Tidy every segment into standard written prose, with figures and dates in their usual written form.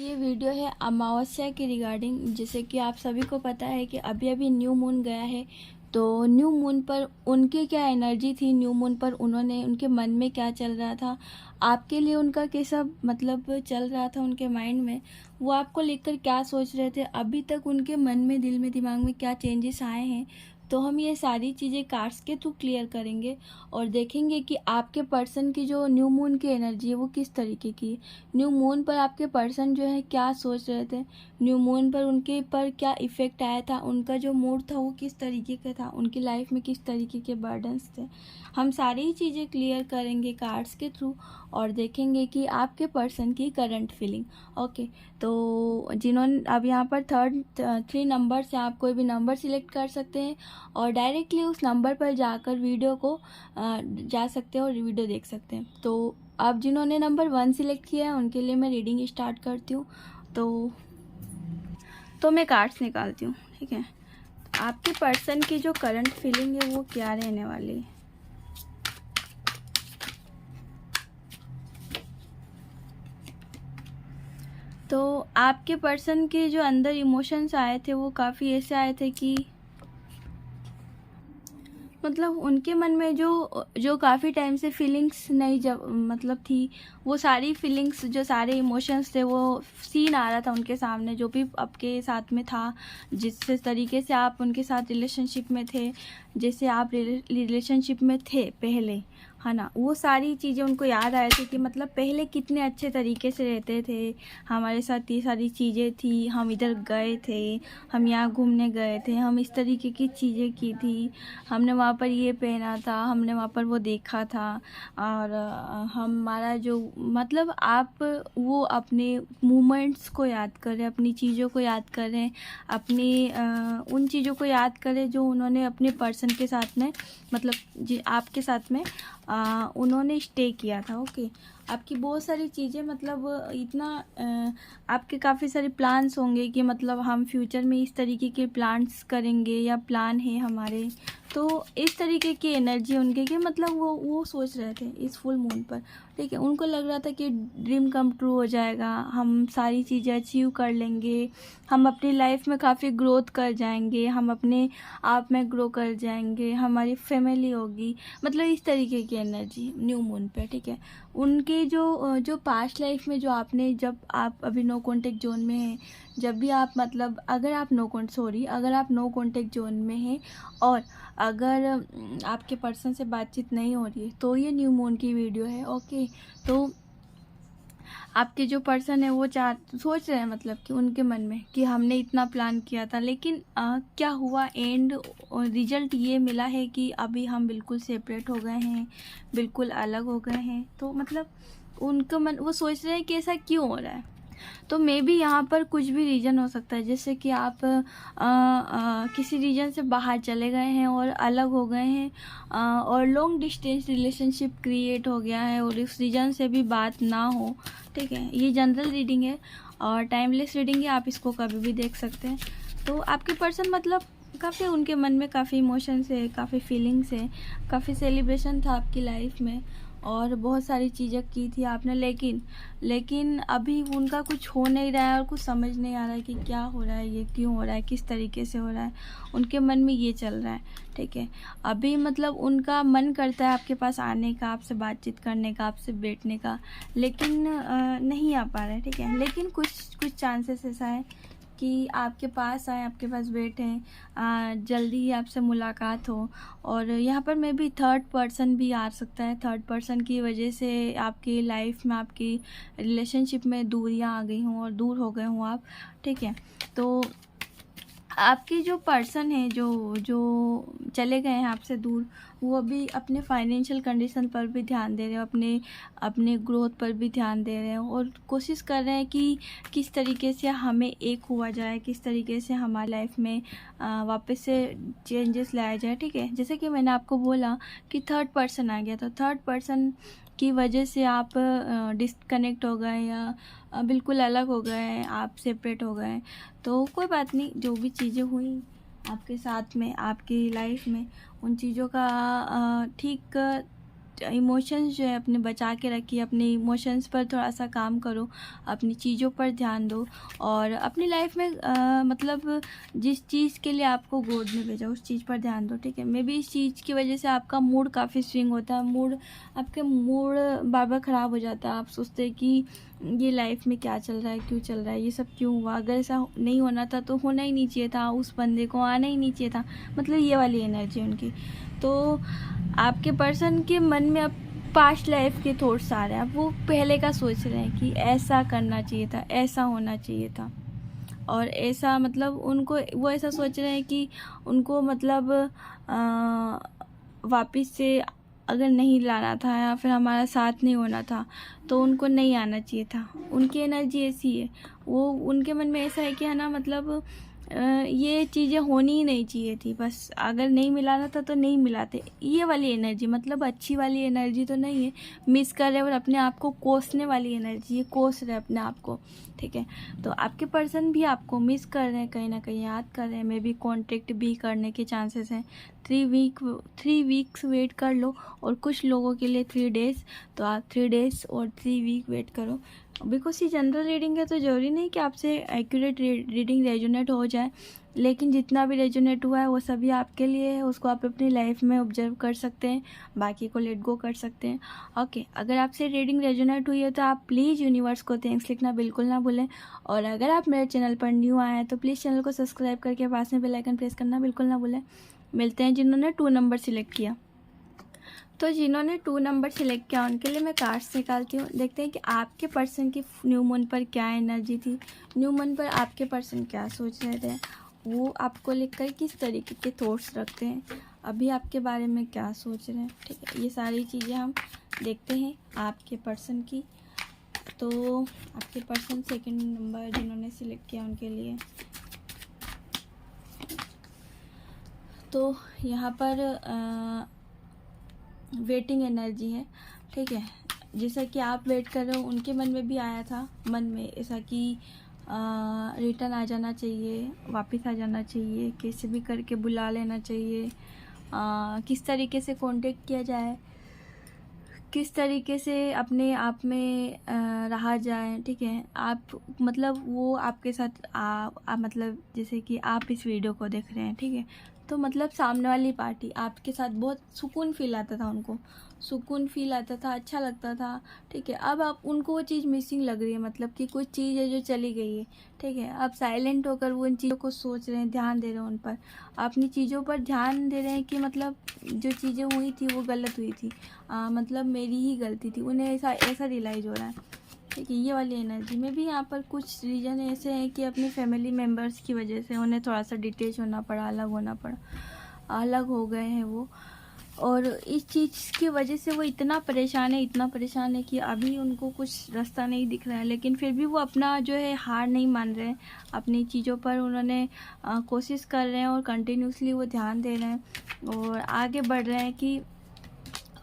ये वीडियो है अमावस्या के रिगार्डिंग। जैसे कि आप सभी को पता है कि अभी अभी न्यू मून गया है, तो न्यू मून पर उनकी क्या एनर्जी थी, न्यू मून पर उन्होंने उनके मन में क्या चल रहा था, आपके लिए उनका कैसा मतलब चल रहा था उनके माइंड में, वो आपको लेकर क्या सोच रहे थे, अभी तक उनके मन में, दिल में, दिमाग में क्या चेंजेस आए हैं। तो हम ये सारी चीज़ें कार्ड्स के थ्रू क्लियर करेंगे और देखेंगे कि आपके पर्सन की जो न्यू मून की एनर्जी है वो किस तरीके की है। न्यू मून पर आपके पर्सन जो है क्या सोच रहे थे, न्यू मून पर उनके पर क्या इफ़ेक्ट आया था, उनका जो मूड था वो किस तरीके का था, उनकी लाइफ में किस तरीके के बर्डन्स थे। हम सारी ही चीज़ें क्लियर करेंगे कार्ड्स के थ्रू और देखेंगे कि आपके पर्सन की करंट फीलिंग। ओके, तो जिन्होंने अब यहाँ पर थ्री नंबर से आप कोई भी नंबर सिलेक्ट कर सकते हैं और डायरेक्टली उस नंबर पर जाकर वीडियो को जा सकते हैं और वीडियो देख सकते हैं। तो अब जिन्होंने नंबर 1 सिलेक्ट किया है उनके लिए मैं रीडिंग स्टार्ट करती हूँ। तो मैं कार्ड्स निकालती हूँ, ठीक है। आपके पर्सन की जो करंट फीलिंग है वो क्या रहने वाली है। तो आपके पर्सन के जो अंदर इमोशंस आए थे वो काफ़ी ऐसे आए थे कि मतलब उनके मन में जो जो काफ़ी टाइम से फीलिंग्स नहीं जब मतलब थी, वो सारी फीलिंग्स, जो सारे इमोशंस थे, वो सीन आ रहा था उनके सामने जो भी आपके साथ में था, जिस तरीके से आप उनके साथ रिलेशनशिप में थे, जैसे आप रिलेशनशिप में थे पहले, है ना, वो सारी चीज़ें उनको याद आ रही थी कि मतलब पहले कितने अच्छे तरीके से रहते थे, हमारे साथ ये सारी चीज़ें थी, हम इधर गए थे, हम यहाँ घूमने गए थे, हम इस तरीके की चीज़ें की थी, हमने वहाँ पर ये पहना था, हमने वहाँ पर वो देखा था। और हमारा जो मतलब आप वो अपने मोमेंट्स को याद करें, अपनी चीज़ों को याद करें, अपनी उन चीज़ों को याद करें जो उन्होंने अपने पर्सन के साथ में मतलब जी आपके साथ में उन्होंने स्टे किया था। ओके, आपकी बहुत सारी चीज़ें मतलब इतना आपके काफ़ी सारे प्लान्स होंगे कि मतलब हम फ्यूचर में इस तरीके के प्लान्स करेंगे या प्लान है हमारे, तो इस तरीके की एनर्जी उनके कि मतलब वो सोच रहे थे इस फुल मून पर, ठीक है। उनको लग रहा था कि ड्रीम कम ट्रू हो जाएगा, हम सारी चीज़ें अचीव कर लेंगे, हम अपनी लाइफ में काफ़ी ग्रोथ कर जाएंगे, हम अपने आप में ग्रो कर जाएंगे, हमारी फैमिली होगी, मतलब इस तरीके की एनर्जी न्यू मून पे, ठीक है। उनके जो पास्ट लाइफ में जो आपने, जब आप अभी नो कॉन्टेक्ट जोन में हैं, जब भी आप मतलब अगर आप नो कॉन्टेक्ट जोन में हैं और अगर आपके पर्सन से बातचीत नहीं हो रही है तो ये न्यू मून की वीडियो है। ओके, तो आपके जो पर्सन है वो सोच रहे हैं मतलब कि उनके मन में कि हमने इतना प्लान किया था, लेकिन क्या हुआ, एंड रिजल्ट ये मिला है कि अभी हम बिल्कुल सेपरेट हो गए हैं, बिल्कुल अलग हो गए हैं। तो मतलब उनका मन, वो सोच रहे हैं कि ऐसा क्यों हो रहा है। तो मे बी यहाँ पर कुछ भी रीज़न हो सकता है, जैसे कि आप किसी रीजन से बाहर चले गए हैं और अलग हो गए हैं, और लॉन्ग डिस्टेंस रिलेशनशिप क्रिएट हो गया है और इस रीजन से भी बात ना हो, ठीक है। ये जनरल रीडिंग है और टाइमलेस रीडिंग है, आप इसको कभी भी देख सकते हैं। तो आपके पर्सन मतलब काफ़ी उनके मन में काफ़ी इमोशंस है, काफ़ी फीलिंग्स है, काफ़ी सेलिब्रेशन था आपकी लाइफ में और बहुत सारी चीज़ें की थी आपने, लेकिन अभी उनका कुछ हो नहीं रहा है और कुछ समझ नहीं आ रहा है कि क्या हो रहा है, ये क्यों हो रहा है, किस तरीके से हो रहा है, उनके मन में ये चल रहा है, ठीक है। अभी मतलब उनका मन करता है आपके पास आने का, आपसे बातचीत करने का, आपसे बैठने का, लेकिन नहीं आ पा रहा है, ठीक है। लेकिन कुछ चांसेस ऐसा है कि आपके पास आए, आपके पास बैठें, जल्दी ही आपसे मुलाकात हो। और यहाँ पर मे भी थर्ड पर्सन भी आ सकता है, थर्ड पर्सन की वजह से आपकी लाइफ में, आपकी रिलेशनशिप में दूरियाँ आ गई हों और दूर हो गए हों आप, ठीक है। तो आपके जो पर्सन है जो जो चले गए हैं आपसे दूर, वो अभी अपने फाइनेंशियल कंडीशन पर भी ध्यान दे रहे हो, अपने ग्रोथ पर भी ध्यान दे रहे हो और कोशिश कर रहे हैं कि किस तरीके से हमें एक हुआ जाए, किस तरीके से हमारी लाइफ में वापस से चेंजेस लाया जाए, ठीक है। जैसे कि मैंने आपको बोला कि थर्ड पर्सन आ गया, तो थर्ड पर्सन की वजह से आप डिस्कनेक्ट हो गए या बिल्कुल अलग हो गए, आप सेपरेट हो गए। तो कोई बात नहीं, जो भी चीज़ें हुई आपके साथ में, आपकी लाइफ में, उन चीज़ों का ठीक इमोशंस जो है अपने बचा के रखिए, अपने इमोशंस पर थोड़ा सा काम करो, अपनी चीज़ों पर ध्यान दो, और अपनी लाइफ में मतलब जिस चीज़ के लिए आपको गॉड ने भेजा उस चीज़ पर ध्यान दो, ठीक है। मे बी इस चीज़ की वजह से आपका मूड काफ़ी स्विंग होता है, आपके मूड बार बार ख़राब हो जाता है। आप सोचते हैं कि ये लाइफ में क्या चल रहा है, क्यों चल रहा है, ये सब क्यों हुआ, अगर ऐसा नहीं होना था तो होना ही नहीं चाहिए था, उस बंदे को आना ही नहीं चाहिए था, मतलब ये वाली एनर्जी उनकी। तो आपके पर्सन के मन में अब पास्ट लाइफ के थॉट्स आ रहे हैं, अब वो पहले का सोच रहे हैं कि ऐसा करना चाहिए था, ऐसा होना चाहिए था, और ऐसा मतलब उनको वो ऐसा सोच रहे हैं कि उनको मतलब वापस से अगर नहीं लाना था या फिर हमारा साथ नहीं होना था तो उनको नहीं आना चाहिए था। उनकी एनर्जी ऐसी है, वो उनके मन में ऐसा है कि है ना, मतलब ये चीज़ें होनी ही नहीं चाहिए थी, बस अगर नहीं मिलाना था तो नहीं मिलाते। ये वाली एनर्जी मतलब अच्छी वाली एनर्जी तो नहीं है, मिस कर रहे और अपने आप को कोसने वाली एनर्जी, ये कोस रहे अपने आप को, ठीक है। तो आपके पर्सन भी आपको मिस कर रहे हैं, कहीं ना कहीं याद कर रहे हैं, मे बी कॉन्टेक्ट भी करने के चांसेस हैं। 3 वीक्स वेट कर लो, और कुछ लोगों के लिए 3 डेज़, तो आप 3 डेज़ और 3 वीक वेट करो। बिकॉज ये जनरल रीडिंग है तो ज़रूरी नहीं कि आपसे एक्यूरेट रीडिंग रेजोनेट हो जाए, लेकिन जितना भी रेजोनेट हुआ है वो सभी आपके लिए है, उसको आप अपनी लाइफ में ऑब्जर्व कर सकते हैं, बाकी को लेट गो कर सकते हैं। ओके, अगर आपसे रीडिंग रेजोनेट हुई है तो आप प्लीज़ यूनिवर्स को थैंक्स लिखना बिल्कुल ना भूलें, और अगर आप मेरे चैनल पर न्यू आए हैं तो प्लीज़ चैनल को सब्सक्राइब करके पास में बेल आइकन प्रेस करना बिल्कुल ना भूलें। मिलते हैं जिन्होंने 2 नंबर सिलेक्ट किया। तो जिन्होंने 2 नंबर सिलेक्ट किया उनके लिए मैं कार्ड्स निकालती हूँ, देखते हैं कि आपके पर्सन की न्यू मून पर क्या एनर्जी थी, न्यू मून पर आपके पर्सन क्या सोच रहे थे, वो आपको लेकर किस तरीके के थॉट्स रखते हैं, अभी आपके बारे में क्या सोच रहे हैं, ठीक है। ये सारी चीज़ें हम देखते हैं आपके पर्सन की। तो आपके पर्सन 2nd नंबर जिन्होंने सिलेक्ट किया उनके लिए, तो यहाँ पर वेटिंग एनर्जी है, ठीक है। जैसा कि आप वेट कर रहे हो उनके मन में भी आया था, मन में ऐसा कि रिटर्न आ जाना चाहिए, वापस आ जाना चाहिए, कैसे भी करके बुला लेना चाहिए, किस तरीके से कांटेक्ट किया जाए, किस तरीके से अपने आप में रहा जाए, ठीक है। आप मतलब वो आपके साथ मतलब जैसे कि आप इस वीडियो को देख रहे हैं, ठीक है, तो मतलब सामने वाली पार्टी आपके साथ बहुत सुकून फील आता था, उनको सुकून फील आता था, अच्छा लगता था, ठीक है। अब आप उनको वो चीज़ मिसिंग लग रही है, मतलब कि कुछ चीज़ है जो चली गई है, ठीक है। अब साइलेंट होकर वो उन चीज़ों को सोच रहे हैं, ध्यान दे रहे हैं उन पर, अपनी चीज़ों पर ध्यान दे रहे हैं कि मतलब जो चीज़ें हुई थी वो गलत हुई थी, मतलब मेरी ही गलती थी, उन्हें ऐसा रियलाइज़ हो रहा है, ठीक है। ये वाली एनर्जी में भी यहाँ पर कुछ रीज़न ऐसे हैं कि अपने फैमिली मेम्बर्स की वजह से उन्हें थोड़ा सा डिटेच होना पड़ा, अलग होना पड़ा, अलग हो गए हैं वो, और इस चीज़ की वजह से वो इतना परेशान है कि अभी उनको कुछ रास्ता नहीं दिख रहा है, लेकिन फिर भी वो अपना जो है हार नहीं मान रहे हैं, अपनी चीज़ों पर उन्होंने कोशिश कर रहे हैं और कंटिन्यूसली वो ध्यान दे रहे हैं और आगे बढ़ रहे हैं कि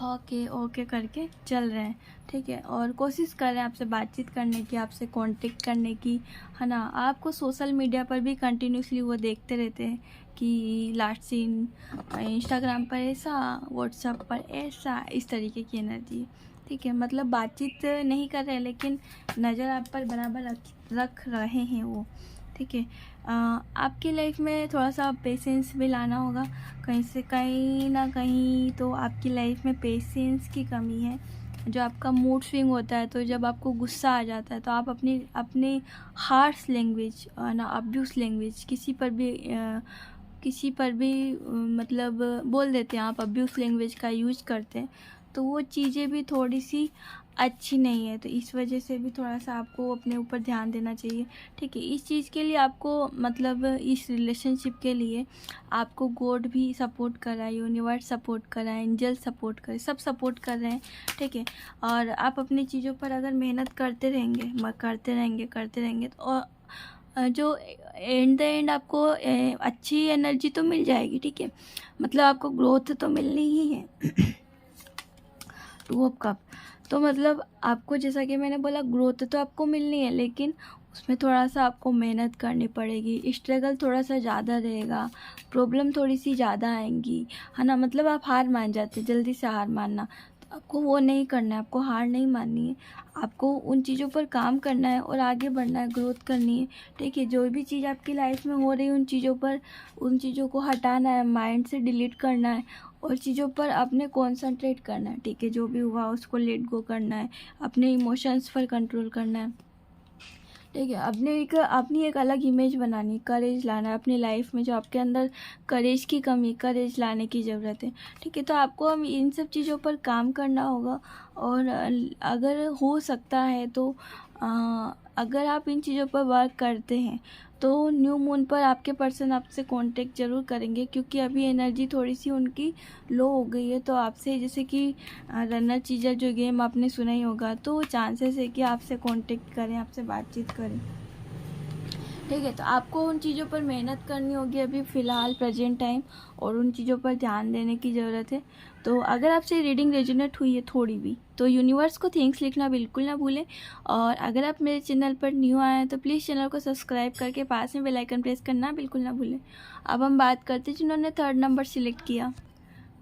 ओके करके चल रहे हैं, ठीक है। और कोशिश कर रहे हैं आपसे बातचीत करने की, आपसे कांटेक्ट करने की, है ना। आपको सोशल मीडिया पर भी कंटिन्यूसली वो देखते रहते हैं कि लास्ट सीन इंस्टाग्राम पर ऐसा, व्हाट्सएप पर ऐसा, इस तरीके की एनर्जी है, ठीक है। मतलब बातचीत नहीं कर रहे लेकिन नज़र आप पर बराबर रख रहे हैं वो, ठीक है। आपकी लाइफ में थोड़ा सा पेशेंस भी लाना होगा, कहीं ना कहीं तो आपकी लाइफ में पेशेंस की कमी है। जो आपका मूड स्विंग होता है, तो जब आपको गुस्सा आ जाता है तो आप अपनी हार्श लैंग्वेज ना, अब्यूज़ लैंग्वेज किसी पर भी मतलब बोल देते हैं, आप अब्यूज़ लैंग्वेज का यूज करते हैं, तो वो चीज़ें भी थोड़ी सी अच्छी नहीं है। तो इस वजह से भी थोड़ा सा आपको अपने ऊपर ध्यान देना चाहिए, ठीक है। इस चीज़ के लिए आपको मतलब इस रिलेशनशिप के लिए आपको गॉड भी सपोर्ट कर रहा है, यूनिवर्स सपोर्ट कर रहा है, एंजल सपोर्ट कर, सब सपोर्ट कर रहे हैं, ठीक है। और आप अपनी चीज़ों पर अगर मेहनत करते रहेंगे तो जो एंड द एंड आपको अच्छी एनर्जी तो मिल जाएगी, ठीक है। मतलब आपको ग्रोथ तो मिलनी ही है। 2 ऑफ कप, तो मतलब आपको जैसा कि मैंने बोला ग्रोथ तो आपको मिलनी है, लेकिन उसमें थोड़ा सा आपको मेहनत करनी पड़ेगी, स्ट्रगल थोड़ा सा ज़्यादा रहेगा, प्रॉब्लम थोड़ी सी ज़्यादा आएंगी, है ना। मतलब आप हार मान जाते, जल्दी से हार मानना, आपको वो नहीं करना है, आपको हार नहीं माननी है, आपको उन चीज़ों पर काम करना है और आगे बढ़ना है, ग्रोथ करनी है। ठीक है, जो भी चीज़ आपकी लाइफ में हो रही है उन चीज़ों को हटाना है, माइंड से डिलीट करना है और चीज़ों पर अपने कॉन्संट्रेट करना है। ठीक है, जो भी हुआ उसको लेट गो करना है, अपने इमोशंस पर कंट्रोल करना है। ठीक है, अपनी एक अलग इमेज बनानी है, करेज लाना है अपनी लाइफ में। जो आपके अंदर करेज की कमी, करेज लाने की ज़रूरत है। ठीक है, तो आपको हम इन सब चीज़ों पर काम करना होगा और अगर हो सकता है तो अगर आप इन चीज़ों पर वर्क करते हैं तो न्यू मून पर आपके पर्सन आपसे कांटेक्ट ज़रूर करेंगे, क्योंकि अभी एनर्जी थोड़ी सी उनकी लो हो गई है। तो आपसे, जैसे कि रनर चीज़र जो गेम आपने सुना ही होगा, तो चांसेस है कि आपसे कांटेक्ट करें, आपसे बातचीत करें। ठीक है, तो आपको उन चीज़ों पर मेहनत करनी होगी अभी फ़िलहाल प्रेजेंट टाइम, और उन चीज़ों पर ध्यान देने की ज़रूरत है। तो अगर आपसे रीडिंग रेजोनेट हुई है थोड़ी भी, तो यूनिवर्स को थैंक्स लिखना बिल्कुल ना भूलें। और अगर आप मेरे चैनल पर न्यू आए हैं तो प्लीज़ चैनल को सब्सक्राइब करके पास में बेल आइकन प्रेस करना बिल्कुल ना भूलें। अब हम बात करते हैं जिन्होंने 3rd नंबर सिलेक्ट किया।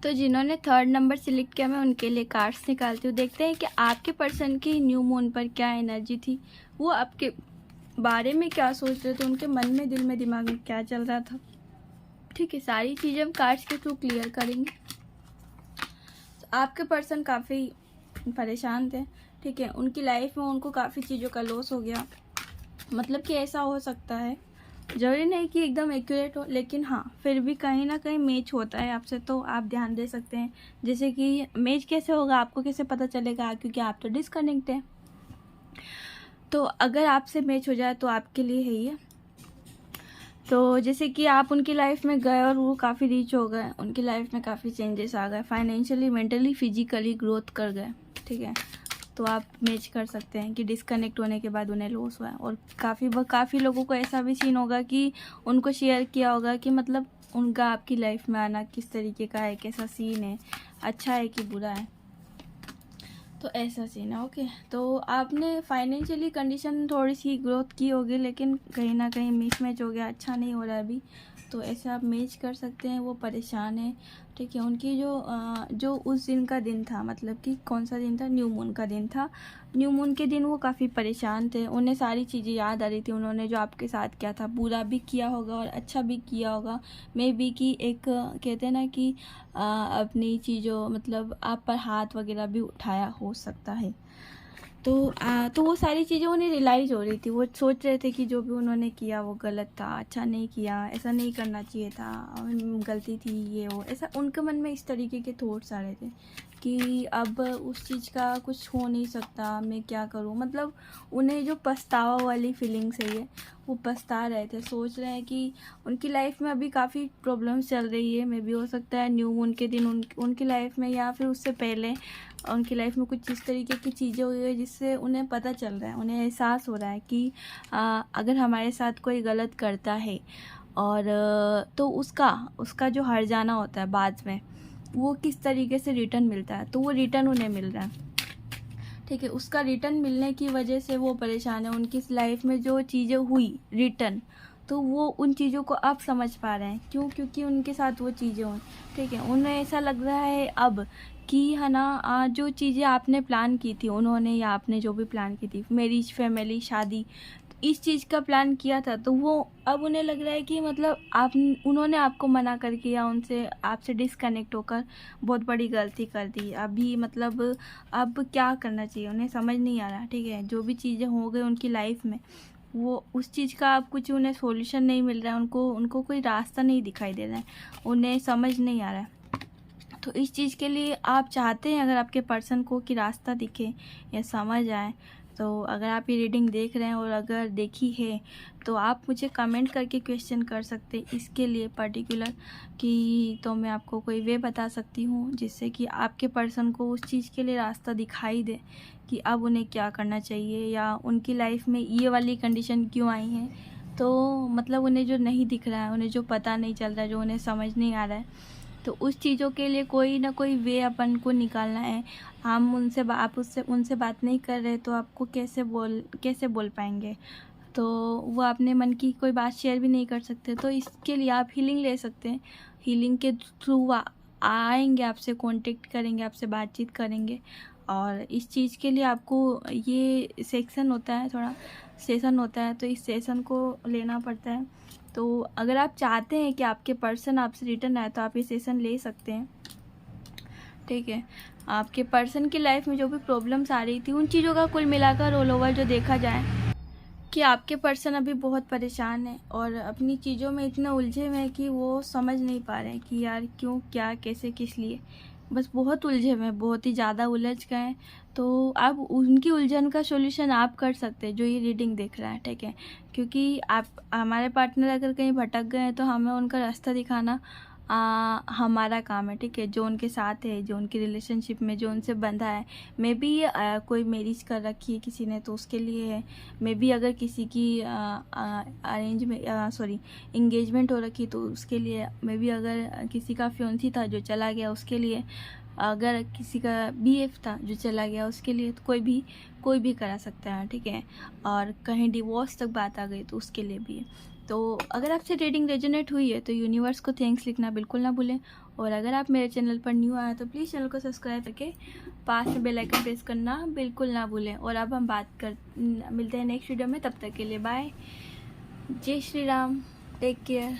तो जिन्होंने 3rd नंबर सिलेक्ट किया, मैं उनके लिए कार्ड्स निकालती हूँ। देखते हैं कि आपके पर्सन की न्यू मून पर क्या एनर्जी थी, वो आपके बारे में क्या सोच रहे थे, उनके मन में, दिल में, दिमाग में क्या चल रहा था। ठीक है, सारी चीज़ें हम कार्ड्स के थ्रू क्लियर करेंगे। तो आपके पर्सन काफ़ी परेशान थे। ठीक है, उनकी लाइफ में उनको काफ़ी चीज़ों का लॉस हो गया। मतलब कि ऐसा हो सकता है, ज़रूरी नहीं कि एकदम एक्यूरेट हो, लेकिन हाँ फिर भी कहीं ना कहीं मैच होता है आपसे, तो आप ध्यान दे सकते हैं। जैसे कि मैच कैसे होगा, आपको कैसे पता चलेगा, क्योंकि आप तो डिस्कनेक्ट हैं। तो अगर आपसे मैच हो जाए तो आपके लिए है ये। तो जैसे कि आप उनकी लाइफ में गए और वो काफ़ी रिच हो गए, उनकी लाइफ में काफ़ी चेंजेस आ गए, फाइनेंशियली, मेंटली, फिजिकली ग्रोथ कर गए। ठीक है, तो आप मैच कर सकते हैं कि डिस्कनेक्ट होने के बाद उन्हें लॉस हुआ है। और काफ़ी लोगों को ऐसा भी सीन होगा कि उनको शेयर किया होगा कि मतलब उनका आपकी लाइफ में आना किस तरीके का है, कैसा सीन है, अच्छा है कि बुरा है। तो ऐसा सीन है। ओके, तो आपने फाइनेंशियली कंडीशन थोड़ी सी ग्रोथ की होगी, लेकिन कहीं ना कहीं मिसमैच हो गया, अच्छा नहीं हो रहा है अभी। तो ऐसे आप मैच कर सकते हैं, वो परेशान है। ठीक है, उनकी जो उस दिन का दिन था, मतलब कि कौन सा दिन था, न्यू मून का दिन था। न्यू मून के दिन वो काफ़ी परेशान थे, उन्हें सारी चीज़ें याद आ रही थी, उन्होंने जो आपके साथ किया था, बुरा भी किया होगा और अच्छा भी किया होगा। मे बी कि एक कहते हैं ना कि अपनी चीज़ों, मतलब आप पर हाथ वगैरह भी उठाया हो सकता है। तो वो सारी चीज़ें उन्हें रियलाइज़ हो रही थी, वो सोच रहे थे कि जो भी उन्होंने किया वो गलत था, अच्छा नहीं किया, ऐसा नहीं करना चाहिए था, गलती थी, ये वो, ऐसा उनके मन में इस तरीके के थॉट्स आ रहे थे कि अब उस चीज़ का कुछ हो नहीं सकता, मैं क्या करूं। मतलब उन्हें जो पछतावा वाली फीलिंग्स है ये, वो पछता रहे थे, सोच रहे हैं कि उनकी लाइफ में अभी काफ़ी प्रॉब्लम्स चल रही है। मे भी हो सकता है न्यू मून के दिन उनकी लाइफ में या फिर उससे पहले उनकी लाइफ में कुछ इस तरीके की चीज़ें हुई है जिससे उन्हें पता चल रहा है, उन्हें एहसास हो रहा है कि अगर हमारे साथ कोई गलत करता है और तो उसका जो हर्जाना होता है बाद में, वो किस तरीके से रिटर्न मिलता है, तो वो रिटर्न उन्हें मिल रहा है। ठीक है, उसका रिटर्न मिलने की वजह से वो परेशान है। उनकी लाइफ में जो चीज़ें हुई रिटर्न, तो वो उन चीज़ों को अब समझ पा रहे हैं, क्यों, क्योंकि उनके साथ वो चीज़ें हुई। ठीक है, उन्हें ऐसा लग रहा है अब कि है ना, जो चीज़ें आपने प्लान की थी, उन्होंने या आपने जो भी प्लान की थी, मैरिज, फैमिली, शादी, इस चीज़ का प्लान किया था, तो वो अब उन्हें लग रहा है कि मतलब उन्होंने आपको मना करके या उनसे आपसे डिसकनेक्ट होकर बहुत बड़ी गलती कर दी। अभी मतलब अब क्या करना चाहिए उन्हें समझ नहीं आ रहा। ठीक है, जो भी चीज़ें हो गई उनकी लाइफ में, वो उस चीज़ का अब कुछ उन्हें सॉल्यूशन नहीं मिल रहा है, उनको कोई रास्ता नहीं दिखाई दे रहा है, उन्हें समझ नहीं आ रहा है। तो इस चीज़ के लिए आप चाहते हैं अगर आपके पर्सन को कि रास्ता दिखे या समझ आए, तो अगर आप ये रीडिंग देख रहे हैं और अगर देखी है तो आप मुझे कमेंट करके क्वेश्चन कर सकते हैं इसके लिए पर्टिकुलर, कि तो मैं आपको कोई वे बता सकती हूँ जिससे कि आपके पर्सन को उस चीज़ के लिए रास्ता दिखाई दे कि अब उन्हें क्या करना चाहिए, या उनकी लाइफ में ये वाली कंडीशन क्यों आई है। तो मतलब उन्हें जो नहीं दिख रहा है, उन्हें जो पता नहीं चल रहा है, जो उन्हें समझ नहीं आ रहा है, तो उस चीज़ों के लिए कोई ना कोई वे अपन को निकालना है। हम आप उनसे बात नहीं कर रहे, तो आपको कैसे बोल पाएंगे, तो वो अपने मन की कोई बात शेयर भी नहीं कर सकते। तो इसके लिए आप हीलिंग ले सकते हैं। हीलिंग के थ्रू आएंगे, आपसे कांटेक्ट करेंगे, आपसे बातचीत करेंगे। और इस चीज़ के लिए आपको ये सेक्शन होता है, थोड़ा सेशन होता है, तो इस सेशन को लेना पड़ता है। तो अगर आप चाहते हैं कि आपके पर्सन आपसे रिटर्न आए तो आप ये सेशन ले सकते हैं, ठीक है। आपके पर्सन की लाइफ में जो भी प्रॉब्लम्स आ रही थी उन चीज़ों का कुल मिलाकर ऑल ओवर जो देखा जाए कि आपके पर्सन अभी बहुत परेशान है और अपनी चीज़ों में इतना उलझे हुए हैं कि वो समझ नहीं पा रहे हैं कि यार क्यों, क्या, कैसे, किस लिए, बस बहुत उलझे हुए हैं, बहुत ही ज़्यादा उलझ गए हैं। तो आप उनकी उलझन का सॉल्यूशन आप कर सकते हैं जो ये रीडिंग देख रहा है, ठीक है। क्योंकि आप, हमारे पार्टनर अगर कहीं भटक गए हैं तो हमें उनका रास्ता दिखाना हमारा काम है, ठीक है। जो उनके साथ है, जो उनकी रिलेशनशिप में जो उनसे बंधा है, मे बी कोई मैरिज कर रखी है किसी ने तो उसके लिए है, मे बी अगर किसी की इंगेजमेंट हो रखी तो उसके लिए, मे बी अगर किसी का फियांसी था जो चला गया उसके लिए, अगर किसी का बीएफ था जो चला गया उसके लिए, तो कोई भी करा सकता है, ठीक है। और कहीं डिवोर्स तक बात आ गई तो उसके लिए भी है। तो अगर आपसे रीडिंग रेजोनेट हुई है तो यूनिवर्स को थैंक्स लिखना बिल्कुल ना भूलें। और अगर आप मेरे चैनल पर न्यू आए तो प्लीज़ चैनल को सब्सक्राइब करके पास में बेल आइकन प्रेस करना बिल्कुल ना भूलें। और अब हम मिलते हैं नेक्स्ट वीडियो में, तब तक के लिए बाय, जय श्री राम, टेक केयर।